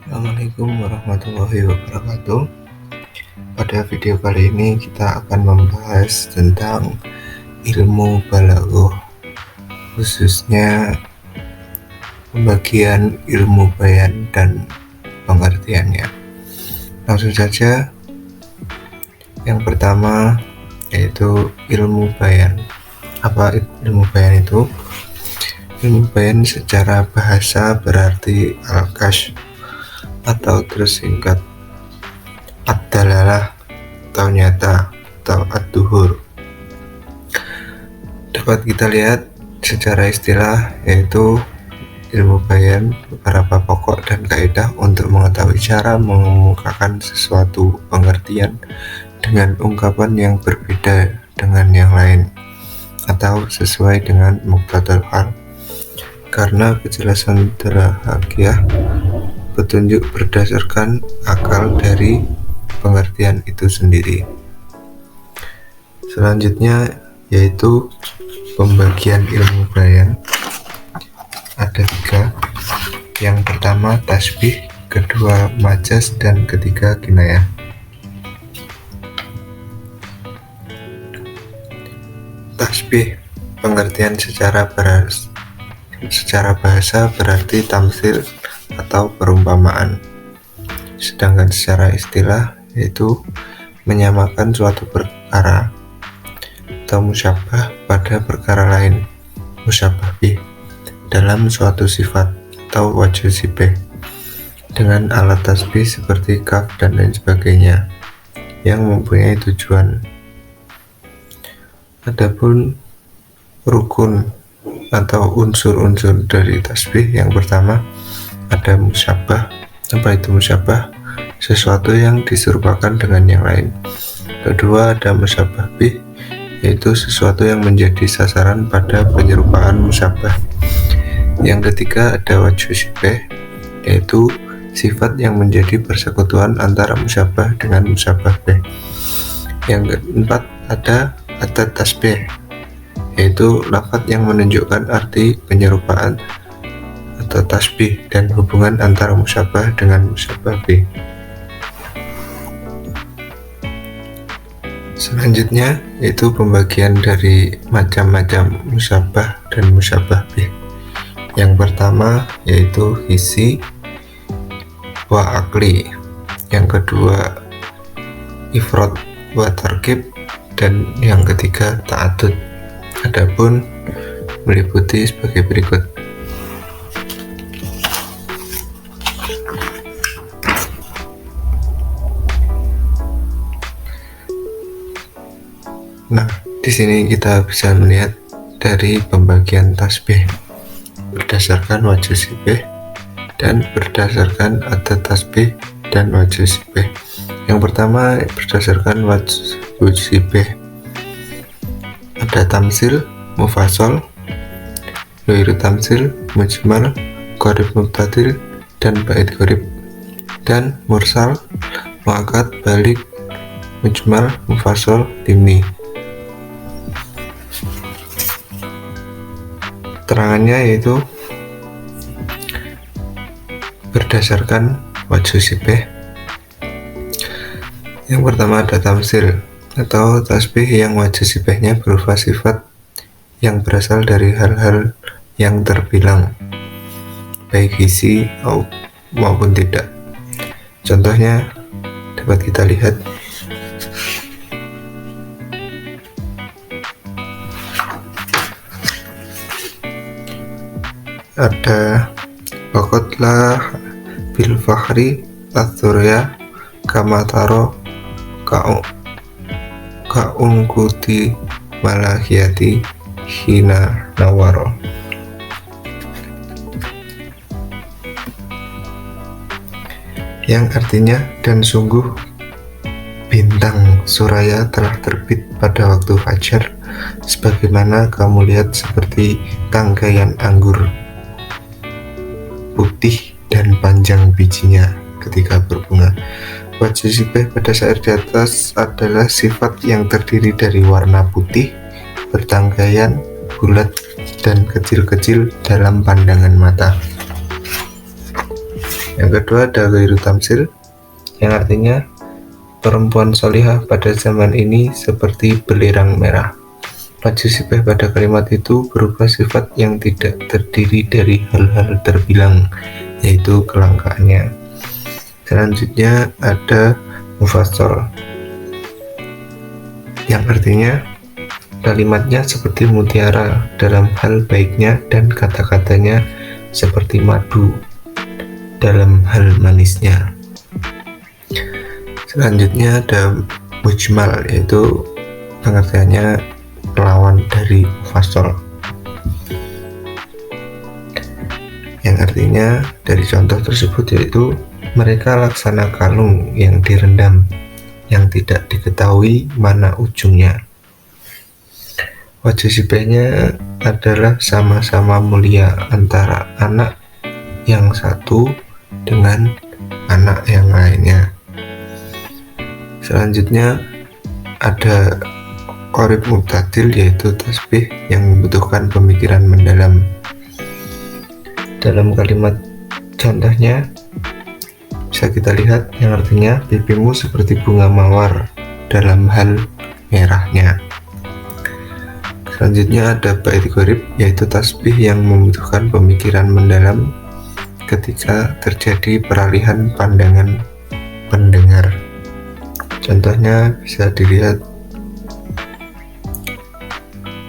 Assalamualaikum warahmatullahi wabarakatuh. Pada video kali ini kita akan membahas tentang ilmu balaghah, khususnya pembagian ilmu bayan dan pengertiannya. Langsung saja, yang pertama yaitu ilmu bayan. Apa ilmu bayan itu? Ilmu bayan secara bahasa berarti al-kasyf atau tersingkat ad-dalalah atau nyata atau ad-duhur. Dapat kita lihat secara istilah yaitu ilmu bayan beberapa pokok dan kaidah untuk mengetahui cara mengemukakan sesuatu pengertian dengan ungkapan yang berbeda dengan yang lain atau sesuai dengan muqtadal hal. Karena kejelasan terhakiyah petunjuk berdasarkan akal dari pengertian itu sendiri. Selanjutnya yaitu pembagian ilmu bayan. Ada 3. Yang pertama tasbih, kedua majas, dan ketiga kinayah. Tasbih pengertian secara bahasa berarti tamtsil atau perumpamaan, sedangkan secara istilah yaitu menyamakan suatu perkara atau musyabbah pada perkara lain, musyabbah bih, dalam suatu sifat atau wajh sibeh dengan alat tasbih seperti kaf dan lain sebagainya yang mempunyai tujuan. Adapun rukun atau unsur-unsur dari tasbih, yang pertama ada musyabbah. Apa itu musyabbah? Sesuatu yang diserupakan dengan yang lain. Kedua ada musyabbah bih, yaitu sesuatu yang menjadi sasaran pada penyerupaan musyabbah. Yang ketiga ada wajh sibeh, yaitu sifat yang menjadi persekutuan antara musyabbah dengan musyabbah bih. Yang keempat ada adat tasbih, yaitu lafadz yang menunjukkan arti penyerupaan atau tasbih dan hubungan antara musyabbah dengan musyabbah bih. Selanjutnya yaitu pembagian dari macam-macam musyabbah dan musyabbah bih. Yang pertama yaitu hissi wa akli, yang kedua ifrad wa tarkib, dan yang ketiga ta'addud. Adapun meliputi sebagai berikut. Nah, di sini kita bisa melihat dari pembagian tasbih berdasarkan wajh sibeh dan berdasarkan adat tasbih dan wajh sibeh. Yang pertama berdasarkan wajh sibeh ada tamsil, mufassal, ghairu tamsil, mujmal, qorib muqtadil, dan bait qorib, dan mursal, muakkad, balik, mujmal, mufassal, dimni. Terangannya yaitu berdasarkan wajh sibeh. Yang pertama ada tamsil atau tasbih yang wajh sibehnya berupa sifat yang berasal dari hal-hal yang terbilang, baik hissi maupun tidak. Contohnya dapat kita lihat ada waqatlah bil fakhri athurya kama taro ka'ungkuti malahiyati hina nawaro. Yang artinya, dan sungguh bintang Suraya telah terbit pada waktu fajar, sebagaimana kamu lihat seperti tangkaian anggur putih dan panjang bijinya ketika berbunga. Wajh sibeh pada syair di atas adalah sifat yang terdiri dari warna putih, bertangkaian, bulat, dan kecil-kecil dalam pandangan mata. Yang kedua ada ghairu tamsil, yang artinya perempuan solihah pada zaman ini seperti belerang merah. Wajah sibah pada kalimat itu berupa sifat yang tidak terdiri dari hal-hal terbilang, yaitu kelangkaannya. Selanjutnya ada mufassal, yang artinya kalimatnya seperti mutiara dalam hal baiknya dan kata-katanya seperti madu dalam hal manisnya. Selanjutnya ada mujmal, yaitu pengertiannya lawan dari mufassal, yang artinya dari contoh tersebut yaitu mereka laksana kalung yang direndam yang tidak diketahui mana ujungnya. Wajah sibahnya adalah sama-sama mulia antara anak yang satu dengan anak yang lainnya. Selanjutnya ada qorib mu'tadil, yaitu tasbih yang membutuhkan pemikiran mendalam. Dalam kalimat contohnya bisa kita lihat yang artinya pipimu seperti bunga mawar dalam hal merahnya. Selanjutnya ada bait qorib, yaitu tasbih yang membutuhkan pemikiran mendalam ketika terjadi peralihan pandangan pendengar. Contohnya bisa dilihat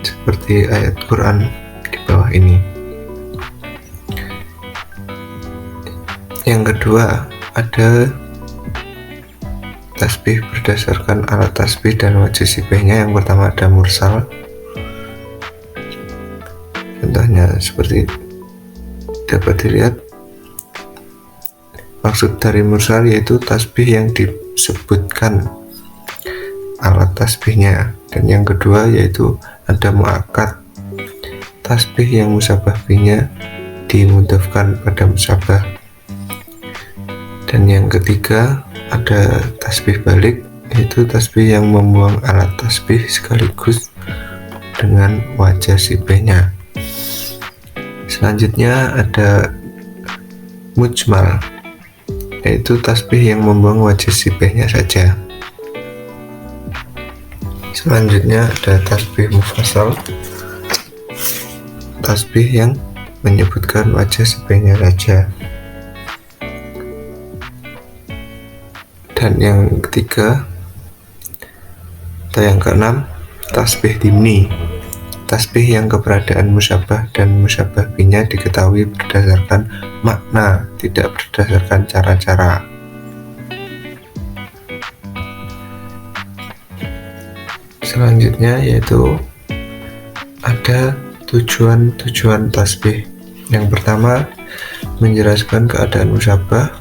seperti ayat Quran di bawah ini. Yang kedua ada tasbih berdasarkan alat tasbih dan wajah sibahnya. Yang pertama ada mursal, contohnya seperti dapat dilihat. Maksud dari mursal yaitu tasbih yang disebutkan alat tasbihnya. Dan yang kedua yaitu ada muakkad, tasbih yang musabah bihnya dimudhafkan pada musabah. Dan yang ketiga ada tasbih balik, yaitu tasbih yang membuang alat tasbih sekaligus dengan wajah sibahnya. Selanjutnya ada mujmal, yaitu tasbih yang membuang wajah sibahnya saja. Selanjutnya ada tasbih mufassal, tasbih yang menyebutkan wajah sibahnya saja. Dan yang ketiga atau yang keenam tasbih dimni, tasbih yang keberadaan musyabah dan musyabah bihnya diketahui berdasarkan makna, tidak berdasarkan cara-cara. Selanjutnya yaitu ada tujuan-tujuan tasbih. Yang pertama menjelaskan keadaan musyabah,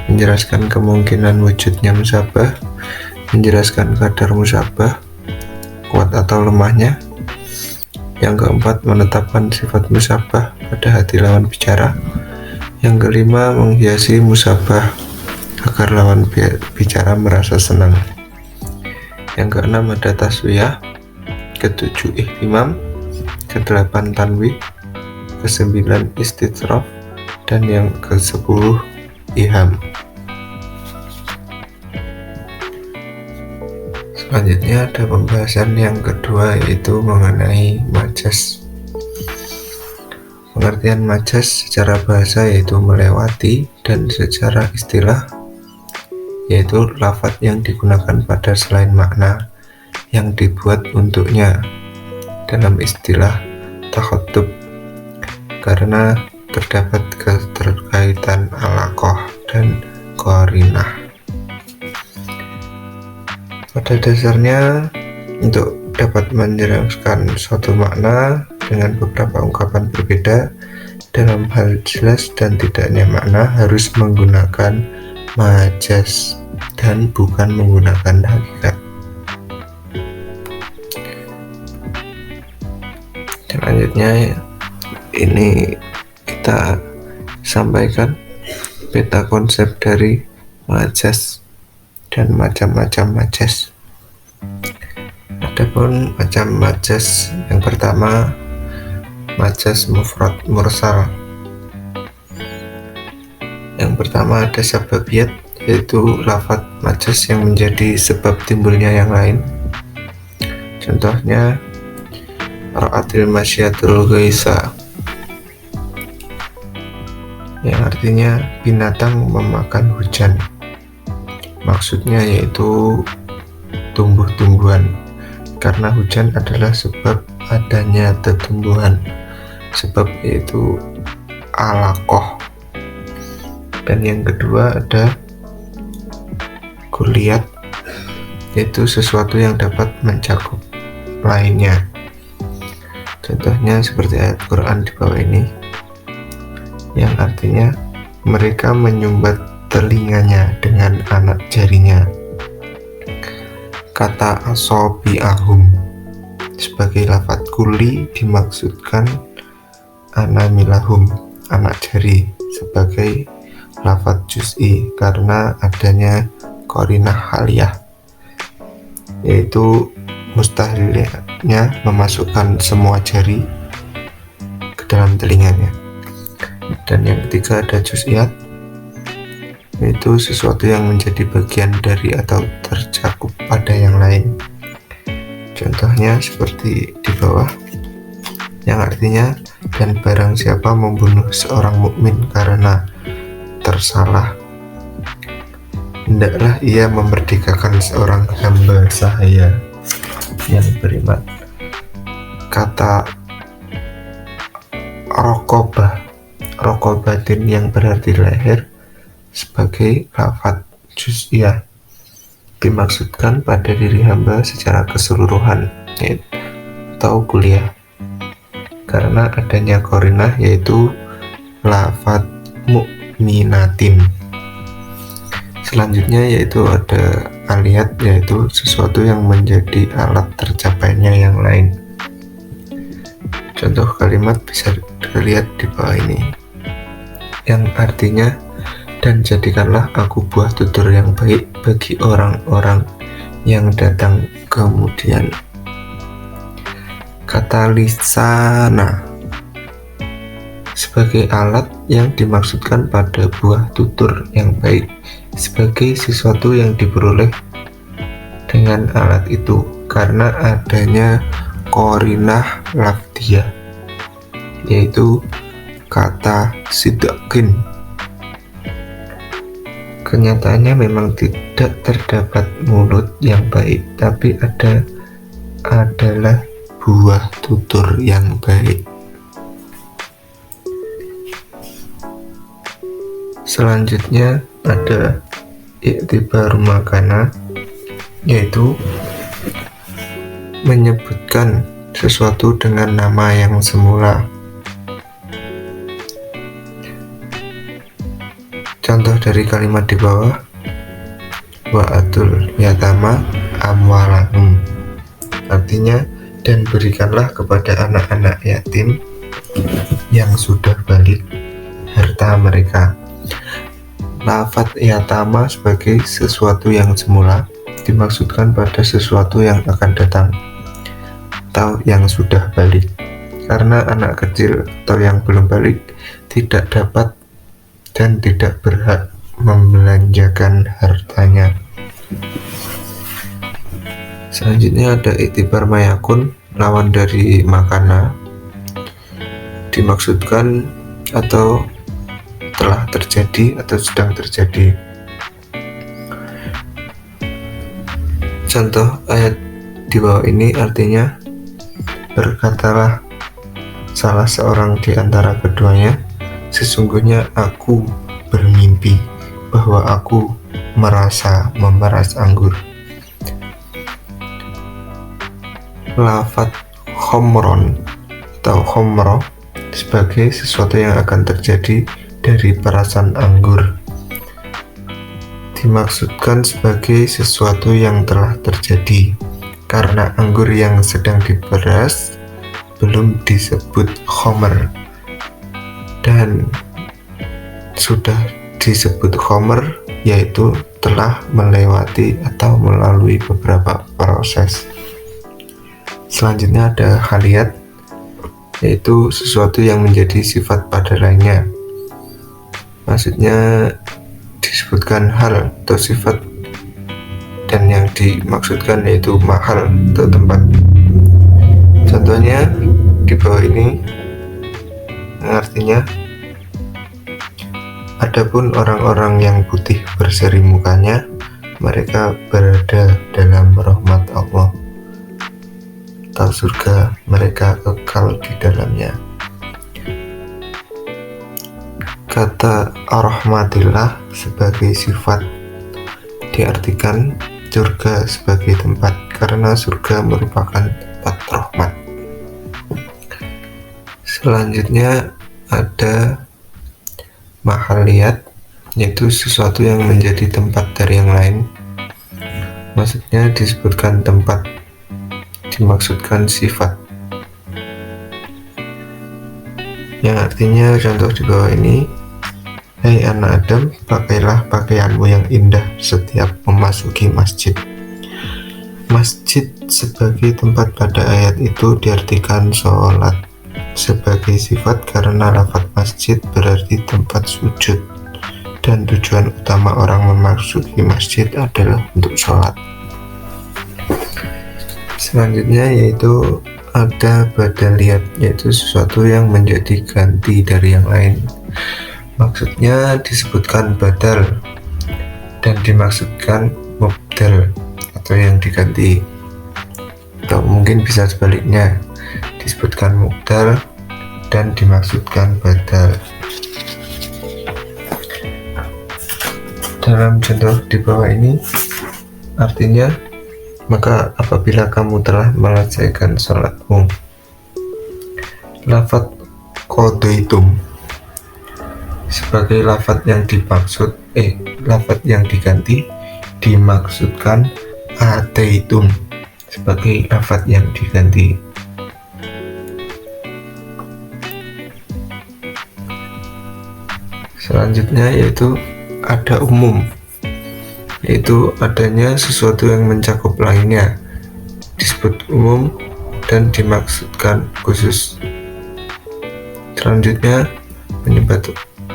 menjelaskan kemungkinan wujudnya musyabah, menjelaskan kadar musyabah, kuat atau lemahnya. Yang keempat menetapkan sifat musyabah pada hati lawan bicara. Yang kelima menghiasi musyabah agar lawan bicara merasa senang. Yang keenam ada taswiyah, ketujuh ihtimam, kedelapan tanwih, kesembilan istidraf, dan yang ke-10 iham. Selanjutnya ada pembahasan yang kedua yaitu mengenai majas. Pengertian majas secara bahasa yaitu melewati, dan secara istilah yaitu lafadz yang digunakan pada selain makna yang dibuat untuknya dalam istilah takhattub, karena terdapat keterkaitan alaqah dan qarinah. Pada dasarnya, untuk dapat menjelaskan suatu makna dengan beberapa ungkapan berbeda dalam hal jelas dan tidaknya makna harus menggunakan majas dan bukan menggunakan hakikat. Selanjutnya ini kita sampaikan peta konsep dari majas dan macam-macam majas. Adapun macam majas yang pertama, majas mufrad mursal. Yang pertama ada sababiyat, yaitu lafadz majaz yang menjadi sebab timbulnya yang lain. Contohnya ra'atil masyatul ghaisa, yang artinya binatang memakan hujan. Maksudnya yaitu tumbuh-tumbuhan, karena hujan adalah sebab adanya tumbuhan, sebab yaitu alaqoh. Dan yang kedua ada kuliat, yaitu sesuatu yang dapat mencakup lainnya. Contohnya seperti ayat Quran di bawah ini, yang artinya mereka menyumbat telinganya dengan anak jarinya. Kata asobi'ahum sebagai lafadz kuli dimaksudkan anamilahum, anak jari, sebagai lafadz juz'i karena adanya qarinah haliyah, yaitu mustahilnya memasukkan semua jari ke dalam telinganya. Dan yang ketiga ada juz'iyat, yaitu sesuatu yang menjadi bagian dari atau tercakup pada yang lain. Contohnya seperti di bawah, yang artinya dan barang siapa membunuh seorang mukmin karena tersalah, hendaklah ia memerdekakan seorang hamba sahaya yang beriman. Kata rokobatin yang berarti leher sebagai lafadz juz'iyah dimaksudkan pada diri hamba secara keseluruhan atau kuliah, karena adanya qarinah yaitu lafadz mu'minatin. Selanjutnya yaitu ada aliyat, yaitu sesuatu yang menjadi alat tercapainya yang lain. Contoh kalimat bisa dilihat di bawah ini, yang artinya dan jadikanlah aku buah tutur yang baik bagi orang-orang yang datang kemudian. Kata lisana sebagai alat yang dimaksudkan pada buah tutur yang baik sebagai sesuatu yang diperoleh dengan alat itu karena adanya qarinah lafdiyah, yaitu kata sidqin. Kenyataannya memang tidak terdapat mulut yang baik, tapi adalah buah tutur yang baik. Selanjutnya ada iktibar makana, yaitu menyebutkan sesuatu dengan nama yang semula. Contoh dari kalimat di bawah, wa'atul yatama amwalahum, artinya dan berikanlah kepada anak-anak yatim yang sudah balik harta mereka. Lafadz yatama sebagai sesuatu yang semula dimaksudkan pada sesuatu yang akan datang atau yang sudah balik, karena anak kecil atau yang belum balik tidak dapat dan tidak berhak membelanjakan hartanya. Selanjutnya ada iktibar mayakun, lawan dari makana, dimaksudkan atau telah terjadi atau sedang terjadi. Contoh ayat di bawah ini artinya, berkatalah salah seorang di antara keduanya, sesungguhnya aku bermimpi bahwa aku memeras anggur. Lafadz khomron atau khomro sebagai sesuatu yang akan terjadi dari perasan anggur, dimaksudkan sebagai sesuatu yang telah terjadi karena anggur yang sedang diperas belum disebut khomer, dan sudah disebut khomer yaitu telah melewati atau melalui beberapa proses. Selanjutnya ada haliyat, yaitu sesuatu yang menjadi sifat pada lainnya. Maksudnya disebutkan hal atau sifat, dan yang dimaksudkan yaitu mahal atau tempat. Contohnya di bawah ini artinya, adapun orang-orang yang putih berseri mukanya, mereka berada dalam rahmat Allah, atau surga, mereka kekal di dalamnya. Kata ar-rahmatillah sebagai sifat diartikan surga sebagai tempat, karena surga merupakan tempat rahmat. Selanjutnya ada mahalliyat, yaitu sesuatu yang menjadi tempat dari yang lain. Maksudnya disebutkan tempat, dimaksudkan sifat. Yang artinya contoh di bawah ini, hai anak Adam, pakailah pakaianmu yang indah setiap memasuki masjid. Masjid sebagai tempat pada ayat itu diartikan sholat sebagai sifat, karena lafaz masjid berarti tempat sujud, dan tujuan utama orang memasuki masjid adalah untuk sholat. Selanjutnya yaitu ada badaliyat, yaitu sesuatu yang menjadi ganti dari yang lain. Maksudnya disebutkan badal dan dimaksudkan mubdal atau yang diganti, atau mungkin bisa sebaliknya, disebutkan mubdal dan dimaksudkan badal. Dalam contoh di bawah ini artinya, maka apabila kamu telah menyelesaikan sholatmu, lafaz qadaitum sebagai lafaz yang dimaksud lafaz yang diganti, dimaksudkan ataitum sebagai lafaz yang diganti. Selanjutnya yaitu ada umum, yaitu adanya sesuatu yang mencakup lainnya, disebut umum dan dimaksudkan khusus. Selanjutnya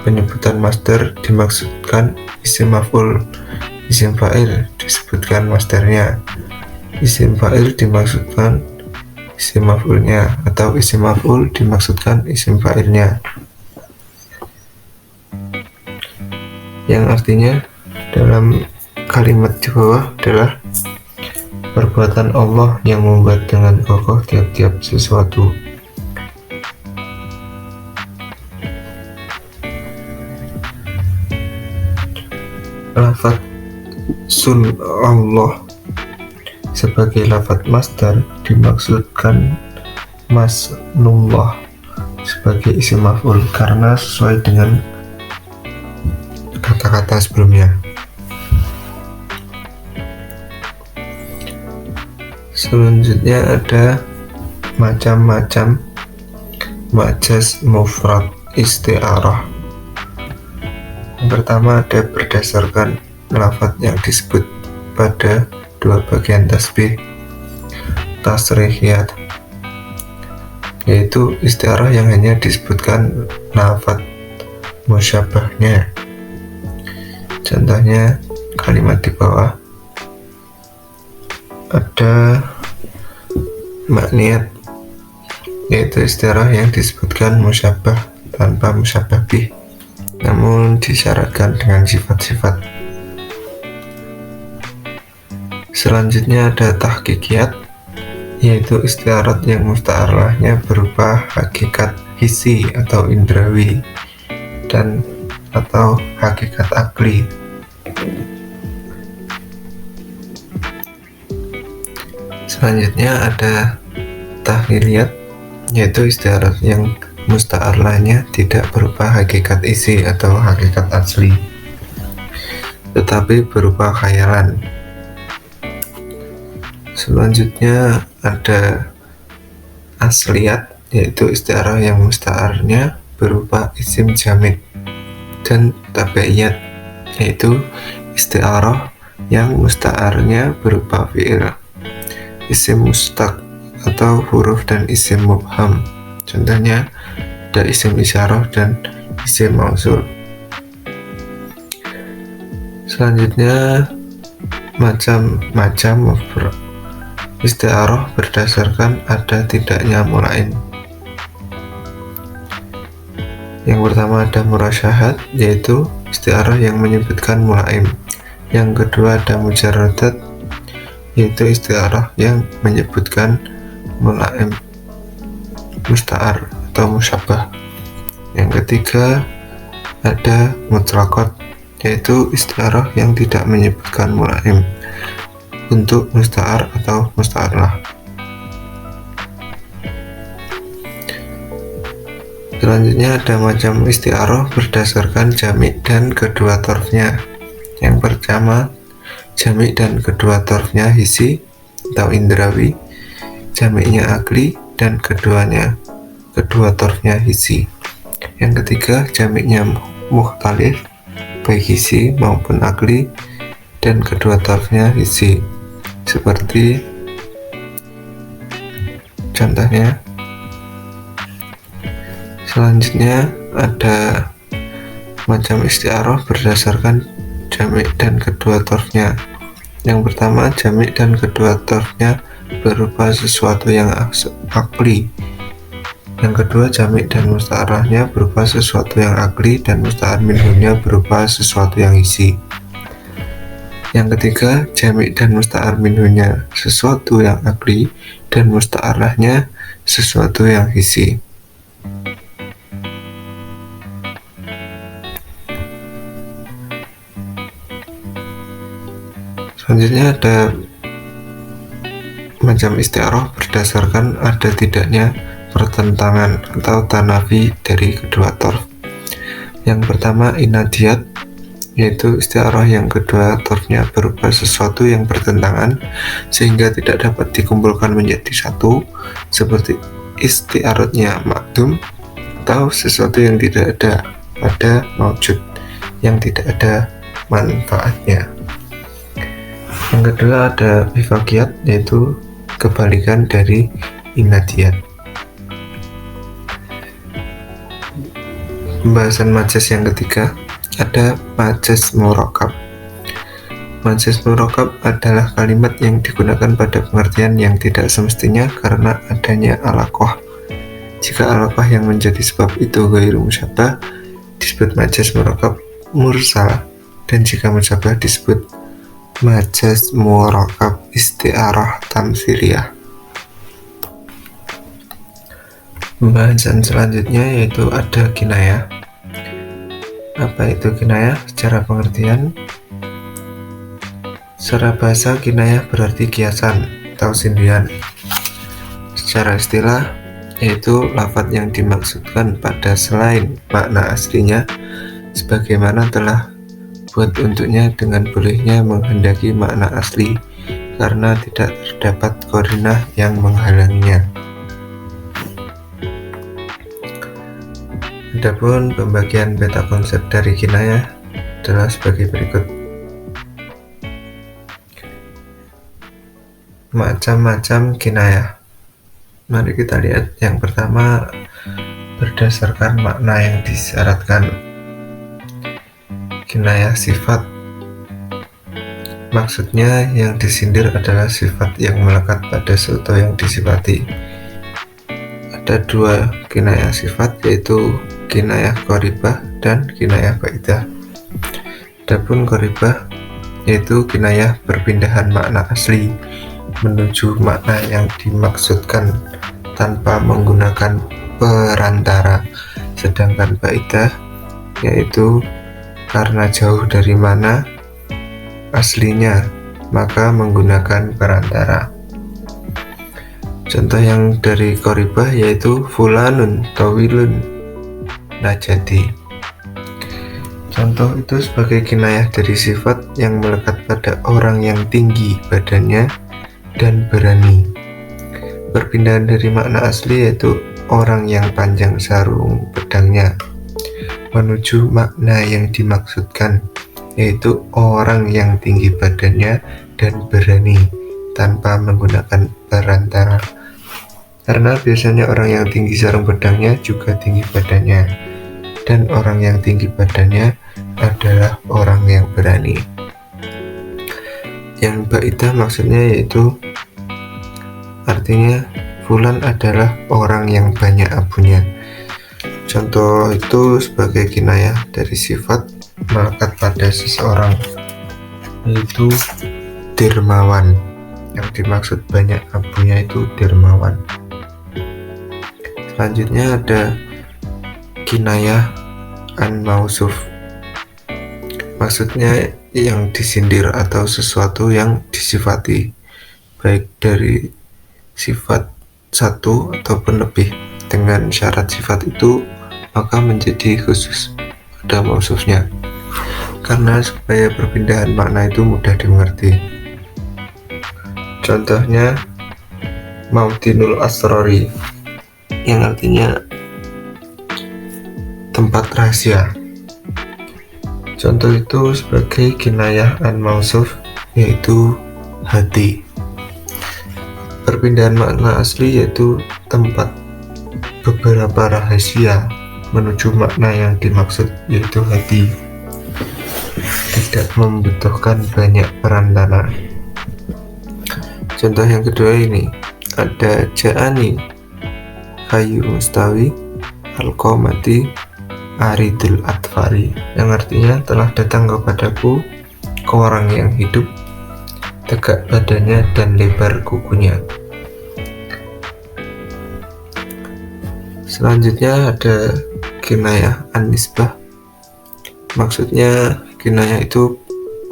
penyebutan masdar dimaksudkan isim maf'ul, isim fa'il disebutkan masdarnya, isim fa'il dimaksudkan isim maf'ulnya, atau isim maf'ul dimaksudkan isim fa'ilnya. Yang artinya dalam kalimat di bawah adalah perbuatan Allah yang membuat dengan kokoh tiap-tiap sesuatu. Lafaz sun Allah sebagai lafaz masdar dimaksudkan masnullah sebagai isim maf'ul, karena sesuai dengan kata-kata sebelumnya. Selanjutnya ada macam-macam majaz mufrad isti'arah. Yang pertama ada berdasarkan lafaz yang disebut pada dua bagian tasbih tasrihiyat, yaitu isti'arah yang hanya disebutkan lafaz musyabahnya. Contohnya kalimat di bawah ada makniyat, yaitu istiarah yang disebutkan musyabah tanpa musyabah bih, namun disyaratkan dengan sifat-sifat. Selanjutnya ada tahqiqiyat, yaitu istiarat yang musta'arlahnya berupa hakikat hissi atau indrawi dan atau hakikat akli. Selanjutnya ada tahliliyat, yaitu istiarat yang musta'arlahnya tidak berupa hakikat isi atau hakikat asli, tetapi berupa khayalan. Selanjutnya ada asliyat, yaitu istiarah yang musta'arnya berupa isim jamid, dan tabi'iyat, yaitu istiarah yang musta'arnya berupa fi'il, isim mustaq atau huruf dan isim mubham. Contohnya ada isim isyarah dan isim mausul. Selanjutnya, macam-macam isti'arah berdasarkan ada tidaknya mulaim. Yang pertama ada murasyahat, yaitu isti'arah yang menyebutkan mulaim. Yang kedua ada mujarradat, yaitu isti'arah yang menyebutkan mulaim musta'ar atau musyabbah. Yang ketiga ada mutlaqat, yaitu isti'arah yang tidak menyebutkan mulaim untuk musta'ar atau musta'arlah. Selanjutnya ada macam isti'arah berdasarkan jami' dan kedua torfnya. Yang pertama, jami' dan kedua torfnya hisi atau indrawi, jami'nya akli dan kedua torfnya hisi. Yang ketiga, jami'nya mukhtalif, baik hisi maupun akli dan kedua torfnya hisi. Seperti contohnya. Selanjutnya ada macam isti'arah berdasarkan jami' dan kedua torfnya. Yang pertama, jami' dan kedua torfnya berupa sesuatu yang akli. Yang kedua, jami' dan musta'arahnya berupa sesuatu yang akli dan musta'ar minhunya berupa sesuatu yang hisi. Yang ketiga, jami' dan musta'ar minhunya sesuatu yang akli dan musta'arahnya sesuatu yang hisi. Selanjutnya ada macam isti'arah berdasarkan ada tidaknya pertentangan atau tanafi dari kedua torf. Yang pertama inadiyat, yaitu isti'arah yang kedua torfnya berupa sesuatu yang bertentangan sehingga tidak dapat dikumpulkan menjadi satu, seperti isti'aratnya makdum atau sesuatu yang tidak ada pada maujud, yang tidak ada manfaatnya. Yang kedua ada bifakiyat, yaitu kebalikan dari inadiyat. Pembahasan majaz yang ketiga ada majaz murakkab. Majaz murakkab adalah kalimat yang digunakan pada pengertian yang tidak semestinya karena adanya alaqah. Jika alaqah yang menjadi sebab itu ghairu musyabbah disebut majaz murakkab mursal, dan jika musyabbah disebut majaz murakkab isti'arah tamtsiliyah. Pembahasan selanjutnya yaitu ada kinayah. Apa itu kinayah? Secara pengertian, secara bahasa kinayah berarti kiasan atau sindiran. Secara istilah, yaitu lafadz yang dimaksudkan pada selain makna aslinya, sebagaimana telah buat untuknya dengan bolehnya menghendaki makna asli karena tidak terdapat qarinah yang menghalanginya. Adapun pembagian peta konsep dari kinayah adalah sebagai berikut. Macam-macam kinayah. Mari kita lihat. Yang pertama, berdasarkan makna yang disyaratkan. Kinayah sifat, maksudnya yang disindir adalah sifat yang melekat pada sesuatu yang disifati. Ada dua kinayah sifat, yaitu kinayah qaribah dan kinayah baidah. Adapun qaribah yaitu kinayah perpindahan makna asli menuju makna yang dimaksudkan tanpa menggunakan perantara, sedangkan baidah yaitu karena jauh dari mana aslinya maka menggunakan perantara. Contoh yang dari qaribah yaitu fulanun tawilun najati. Contoh itu sebagai kinayah dari sifat yang melekat pada orang yang tinggi badannya dan berani. Perpindahan dari makna asli yaitu orang yang panjang sarung pedangnya menuju makna yang dimaksudkan, yaitu orang yang tinggi badannya dan berani tanpa menggunakan perantara. Karena biasanya orang yang tinggi sarung pedangnya juga tinggi badannya, dan orang yang tinggi badannya adalah orang yang berani. Yang baidah maksudnya yaitu artinya fulan adalah orang yang banyak abunya. Contoh itu sebagai kinayah dari sifat melekat pada seseorang, yaitu dermawan. Yang dimaksud banyak abunya itu dermawan. Selanjutnya ada kinayah an mausuf. Maksudnya yang disindir atau sesuatu yang disifati, baik dari sifat satu ataupun lebih. Dengan syarat sifat itu maka menjadi khusus pada mausufnya, karena supaya perpindahan makna itu mudah dimengerti. Contohnya Mautinul Asrori, yang artinya tempat rahasia. Contoh itu sebagai kinayah an mausuf, yaitu hati. Perpindahan makna asli yaitu tempat beberapa rahasia menuju makna yang dimaksud, yaitu hati. Tidak membutuhkan banyak perantara. Contoh yang kedua ini ada ja'ani hayu mustawi al-qomati aridul atfari, yang artinya telah datang kepadaku orang yang hidup, tegak badannya dan lebar kukunya. Selanjutnya ada kinayah an-nisbah. Maksudnya kinayah itu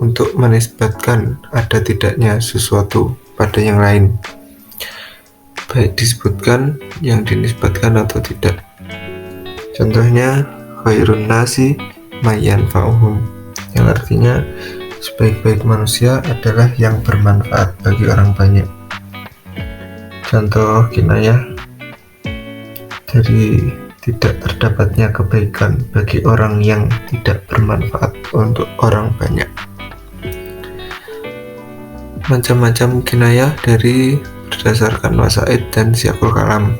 untuk menisbatkan ada tidaknya sesuatu pada yang lain, baik disebutkan yang dinisbatkan atau tidak. Contohnya khairun nasi mayyan fa'uhum, yang artinya sebaik-baik manusia adalah yang bermanfaat bagi orang banyak. Contoh kinayah dari tidak terdapatnya kebaikan bagi orang yang tidak bermanfaat untuk orang banyak. Macam-macam kinayah dari berdasarkan wasaid dan siyaqul kalam.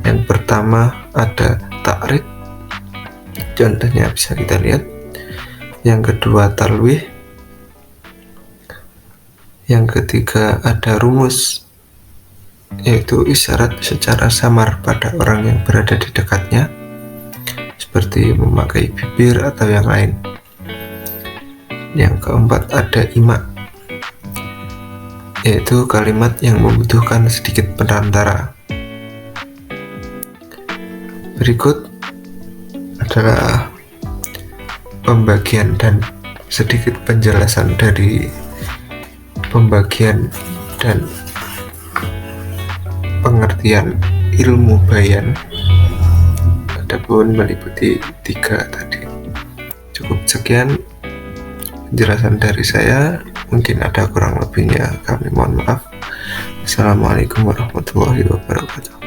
Yang pertama ada ta'rid, contohnya bisa kita lihat. Yang kedua talwih. Yang ketiga ada rumus, yaitu isyarat secara samar pada orang yang berada di dekatnya, seperti memakai bibir atau yang lain. Yang keempat ada ima, yaitu kalimat yang membutuhkan sedikit perantara. Berikut adalah pembagian dan sedikit penjelasan dari pembagian dan pengertian ilmu bayan, adapun meliputi 3 tadi. Cukup sekian penjelasan dari saya, mungkin ada kurang lebihnya kami mohon maaf. Assalamualaikum warahmatullahi wabarakatuh.